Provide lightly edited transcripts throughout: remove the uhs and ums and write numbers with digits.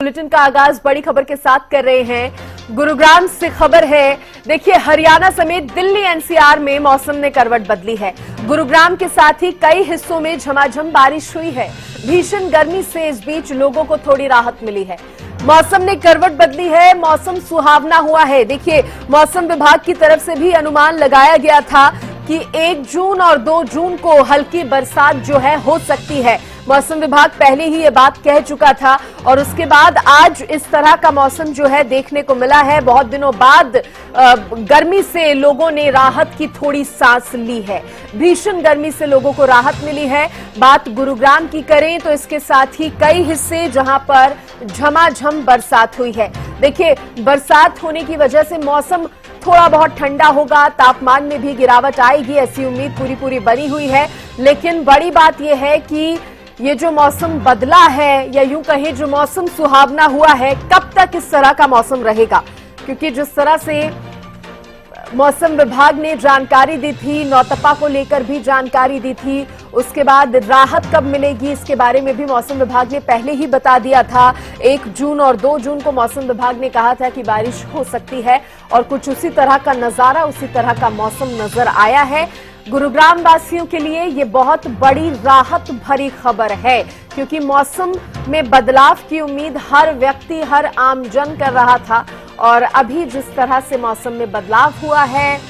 Bulletin का आगाज बड़ी खबर के साथ कर रहे हैं। गुरुग्राम से खबर है। देखिए, हरियाणा समेत दिल्ली एनसीआर में मौसम ने करवट बदली है। गुरुग्राम के साथ ही कई हिस्सों में झमाझम बारिश हुई है। भीषण गर्मी से इस बीच लोगों को थोड़ी राहत मिली है। मौसम ने करवट बदली है, मौसम सुहावना हुआ है। देखिए, मौसम विभाग की तरफ से भी अनुमान लगाया गया था कि 1 जून और 2 जून को हल्की बरसात जो है हो सकती है। मौसम विभाग पहले ही ये बात कह चुका था और उसके बाद आज इस तरह का मौसम जो है देखने को मिला है। बहुत दिनों बाद गर्मी से लोगों ने राहत की थोड़ी सांस ली है। भीषण गर्मी से लोगों को राहत मिली है। बात गुरुग्राम की करें तो इसके साथ ही कई हिस्से जहां पर झमाझम बरसात हुई है। देखिए, बरसात होने की वजह से मौसम थोड़ा बहुत ठंडा होगा, तापमान में भी गिरावट आएगी, ऐसी उम्मीद पूरी बनी हुई है। लेकिन बड़ी बात यह है कि ये जो मौसम बदला है या यूं कहें जो मौसम सुहावना हुआ है, कब तक इस तरह का मौसम रहेगा? क्योंकि जिस तरह से मौसम विभाग ने जानकारी दी थी, नौतपा को लेकर भी जानकारी दी थी, उसके बाद राहत कब मिलेगी इसके बारे में भी मौसम विभाग ने पहले ही बता दिया था। 1 जून और 2 जून को मौसम विभाग ने कहा था कि बारिश हो सकती है और कुछ उसी तरह का नजारा, उसी तरह का मौसम नजर आया है। गुरुग्राम वासियों के लिए ये बहुत बड़ी राहत भरी खबर है, क्योंकि मौसम में बदलाव की उम्मीद हर व्यक्ति, हर आमजन कर रहा था और अभी जिस तरह से मौसम में बदलाव हुआ है,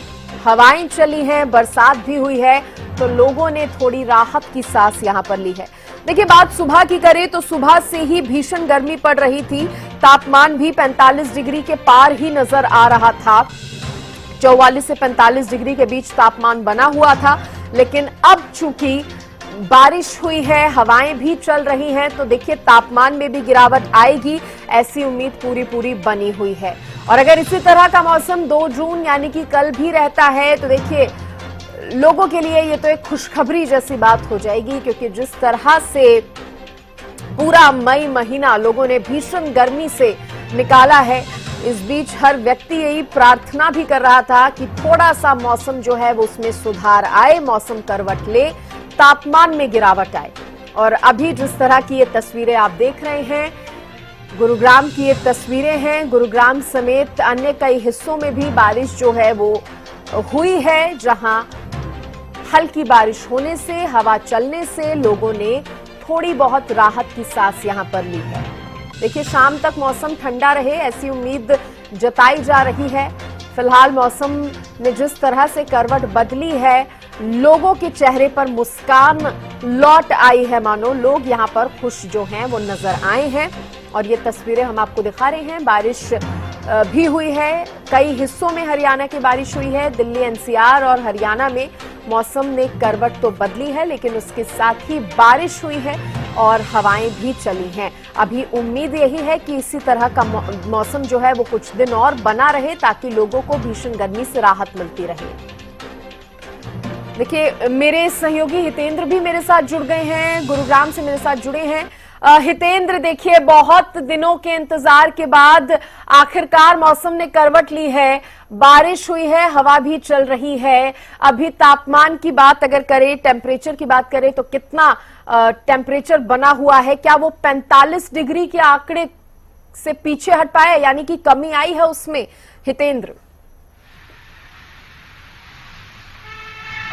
हवाएं चली हैं, बरसात भी हुई है, तो लोगों ने थोड़ी राहत की सांस यहां पर ली है। देखिए, बात सुबह की करें तो सुबह से ही भीषण गर्मी पड़ रही थी। तापमान भी 45 डिग्री के पार ही नजर आ रहा था। 44 से 45 डिग्री के बीच तापमान बना हुआ था। लेकिन अब चूंकि बारिश हुई है, हवाएं भी चल रही हैं, तो देखिए तापमान में भी गिरावट आएगी, ऐसी उम्मीद पूरी बनी हुई है। और अगर इसी तरह का मौसम 2 जून यानी कि कल भी रहता है तो देखिए लोगों के लिए ये तो एक खुशखबरी जैसी बात हो जाएगी, क्योंकि जिस तरह से पूरा मई महीना लोगों ने भीषण गर्मी से निकाला है, इस बीच हर व्यक्ति यही प्रार्थना भी कर रहा था कि थोड़ा सा मौसम जो है वो उसमें सुधार आए, मौसम करवट ले, तापमान में गिरावट आए। और अभी जिस तरह की ये तस्वीरें आप देख रहे हैं, गुरुग्राम की ये तस्वीरें हैं। गुरुग्राम समेत अन्य कई हिस्सों में भी बारिश जो है वो हुई है, जहां हल्की बारिश होने से, हवा चलने से लोगों ने थोड़ी बहुत राहत की सांस यहां पर ली है। देखिए, शाम तक मौसम ठंडा रहे ऐसी उम्मीद जताई जा रही है। फिलहाल मौसम में जिस तरह से करवट बदली है, लोगों के चेहरे पर मुस्कान लौट आई है, मानो लोग यहां पर खुश जो हैं वो नजर आए हैं। और ये तस्वीरें हम आपको दिखा रहे हैं। बारिश भी हुई है, कई हिस्सों में हरियाणा की बारिश हुई है। दिल्ली एनसीआर और हरियाणा में मौसम ने करवट तो बदली है, लेकिन उसके साथ ही बारिश हुई है और हवाएं भी चली हैं। अभी उम्मीद यही है कि इसी तरह का मौसम जो है वो कुछ दिन और बना रहे, ताकि लोगों को भीषण गर्मी से राहत मिलती रहे। देखिए, मेरे सहयोगी हितेंद्र भी मेरे साथ जुड़ गए हैं, गुरुग्राम से मेरे साथ जुड़े हैं। हितेंद्र, देखिए, बहुत दिनों के इंतजार के बाद आखिरकार मौसम ने करवट ली है, बारिश हुई है, हवा भी चल रही है। अभी तापमान की बात अगर करें, टेम्परेचर की बात करें तो कितना टेम्परेचर बना हुआ है? क्या वो 45 डिग्री के आंकड़े से पीछे हट पाया, यानी कि कमी आई है उसमें, हितेंद्र?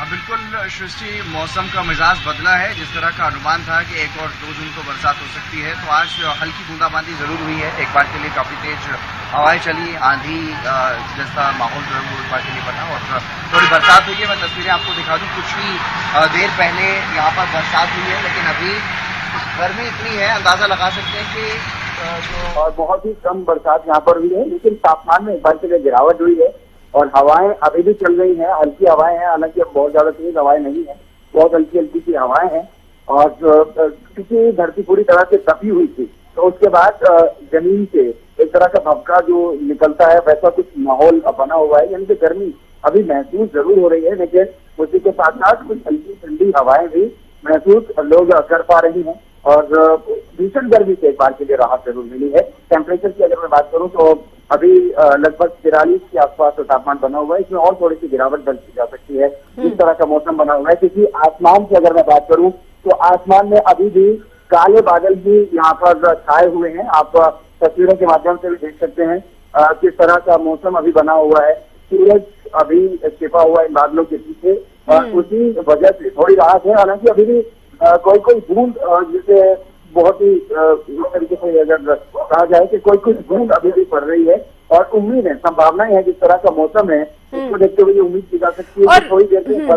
बिल्कुल सृष्टि, मौसम का मिजाज बदला है। जिस तरह का अनुमान था कि 1 और 2 जून को बरसात हो सकती है, तो आज हल्की बूंदाबांदी जरूर हुई है। एक बार के लिए काफी तेज हवाएं चली, आंधी जैसा माहौल जो है वो एक बार के लिए बना और थोड़ी बरसात हुई है। मैं तस्वीरें आपको दिखा दूं, कुछ ही देर पहले यहाँ पर बरसात हुई है, लेकिन अभी गर्मी इतनी है, अंदाजा लगा सकते हैं कि और बहुत ही कम बरसात यहाँ पर हुई है, लेकिन तापमान में एक बार के लिए गिरावट हुई है और हवाएं अभी भी चल रही हैं, हल्की हवाएं हैं। हालांकि अब बहुत ज्यादा तेज हवाएं नहीं है, बहुत हल्की हल्की सी हवाएं हैं। और क्योंकि धरती पूरी तरह से तपी हुई थी, तो उसके बाद जमीन से एक तरह का भभका जो निकलता है, वैसा कुछ माहौल बना हुआ है। यानी कि गर्मी अभी महसूस जरूर हो रही है, लेकिन उसी के साथ साथ कुछ हल्की ठंडी हवाएं भी महसूस लोग कर पा रही हैं और भीषण गर्मी से एक बार के लिए राहत जरूर मिली है। टेम्परेचर की अगर मैं बात करूं तो अभी लगभग 43 के आसपास तापमान बना हुआ है। इसमें और थोड़ी सी गिरावट दर्ज की जा सकती है, इस तरह का मौसम बना हुआ है। क्योंकि आसमान की अगर मैं बात करूं तो आसमान में अभी भी काले बादल भी यहाँ पर छाए हुए हैं। आप तस्वीरों के माध्यम से भी देख सकते हैं किस तरह का मौसम अभी बना हुआ है। सूरज अभी छिपा हुआ है बादलों के पीछे और उसी वजह से थोड़ी राहत है। हालांकि अभी भी कोई कोई बूंद जिसे बहुत ही इस तरीके से अगर कहा जाए कि कोई कुछ बूंद अभी भी पड़ रही है और उम्मीद है, संभावनाएं है जिस तरह का मौसम है उसको देखते हुए उम्मीद की जा सकती है कि थोड़ी देर में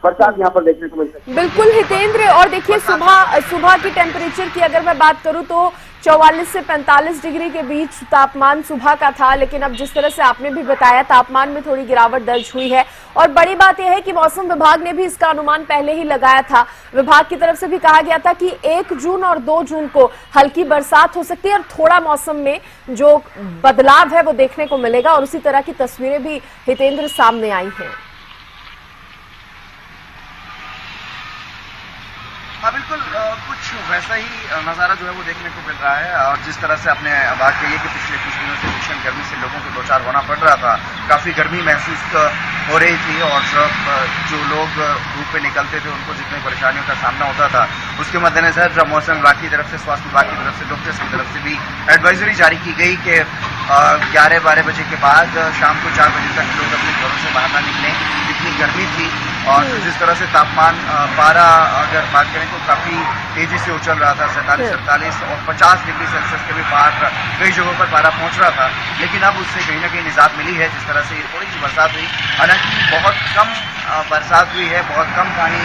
बरसात यहाँ पर देखने को मिल सकती है। बिल्कुल हितेंद्र, और देखिए सुबह की टेम्परेचर की अगर मैं बात करूं तो 44 से 45 डिग्री के बीच तापमान सुबह का था, लेकिन अब जिस तरह से आपने भी बताया तापमान में थोड़ी गिरावट दर्ज हुई है। और बड़ी बात यह है कि मौसम विभाग ने भी इसका अनुमान पहले ही लगाया था। विभाग की तरफ से भी कहा गया था कि 1 जून और 2 जून को हल्की बरसात हो सकती है और थोड़ा मौसम में जो बदलाव है वो देखने को मिलेगा, और उसी तरह की तस्वीरें भी हितेंद्र सामने आई हैं। हाँ बिल्कुल, कुछ वैसा ही नज़ारा जो है वो देखने को मिल रहा है। और जिस तरह से आपने बात कही है कि पिछले कुछ दिनों से भीषण गर्मी से लोगों को दो चार होना पड़ रहा था, काफ़ी गर्मी महसूस हो रही थी और जो लोग धूप पे निकलते थे उनको जितनी परेशानियों का सामना होता था, उसके मद्देनजर मौसम विभाग की तरफ से, स्वास्थ्य विभाग की तरफ से, डॉक्टर्स की तरफ से भी एडवाइजरी जारी की गई कि 11-12 बजे के बाद शाम को 4 बजे तक लोग अपने घरों से बाहर ना निकलें। इतनी गर्मी थी और जिस तरह से तापमान पारा अगर बात करें तो काफ़ी तेजी से उछल रहा था, 47-48 और 50 डिग्री सेल्सियस के भी पार कई जगहों पर पारा पहुंच रहा था। लेकिन अब उससे कहीं ना कहीं निजात मिली है। जिस तरह से थोड़ी सी बरसात हुई, हालांकि बहुत कम बरसात हुई है, बहुत कम पानी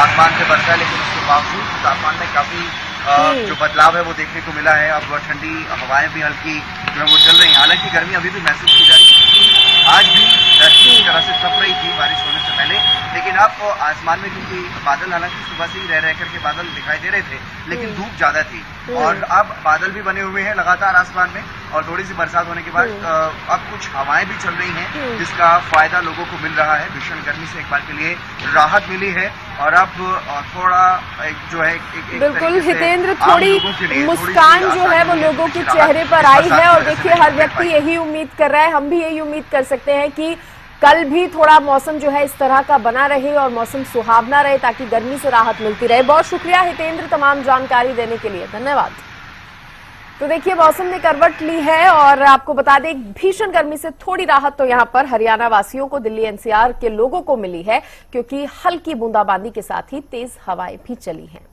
आसमान से बरसा है, लेकिन उसके बावजूद तापमान में काफ़ी जो बदलाव है वो देखने को मिला है। अब ठंडी हवाएं भी हल्की जो है वो चल रही हैं। हालांकि गर्मी अभी भी महसूस की जा रही है। आज भी धरती इस तरह से तप रही थी बारिश होने से पहले, लेकिन अब आसमान में क्योंकि बादल, हालांकि सुबह से ही रह करके बादल दिखाई दे रहे थे, लेकिन धूप ज्यादा थी और अब बादल भी बने हुए हैं लगातार आसमान में। और थोड़ी सी बरसात होने के बाद अब कुछ हवाएं भी चल रही हैं, जिसका फायदा लोगों को मिल रहा है। भीषण गर्मी से एक बार के लिए राहत मिली है और अब थोड़ा जो है बिल्कुल हितेंद्र, थोड़ी मुस्कान जो है वो लोगों के चेहरे पर आई है। और देखिए हर व्यक्ति यही उम्मीद कर रहा है, हम भी यही उम्मीद कर सकते हैं कि कल भी थोड़ा मौसम जो है इस तरह का बना रहे और मौसम सुहावना रहे ताकि गर्मी से राहत मिलती रहे। बहुत शुक्रिया हितेंद्र तमाम जानकारी देने के लिए, धन्यवाद। तो देखिए मौसम ने करवट ली है और आपको बता दें भीषण गर्मी से थोड़ी राहत तो यहां पर हरियाणा वासियों को, दिल्ली एनसीआर के लोगों को मिली है, क्योंकि हल्की बूंदाबांदी के साथ ही तेज हवाएं भी चली हैं।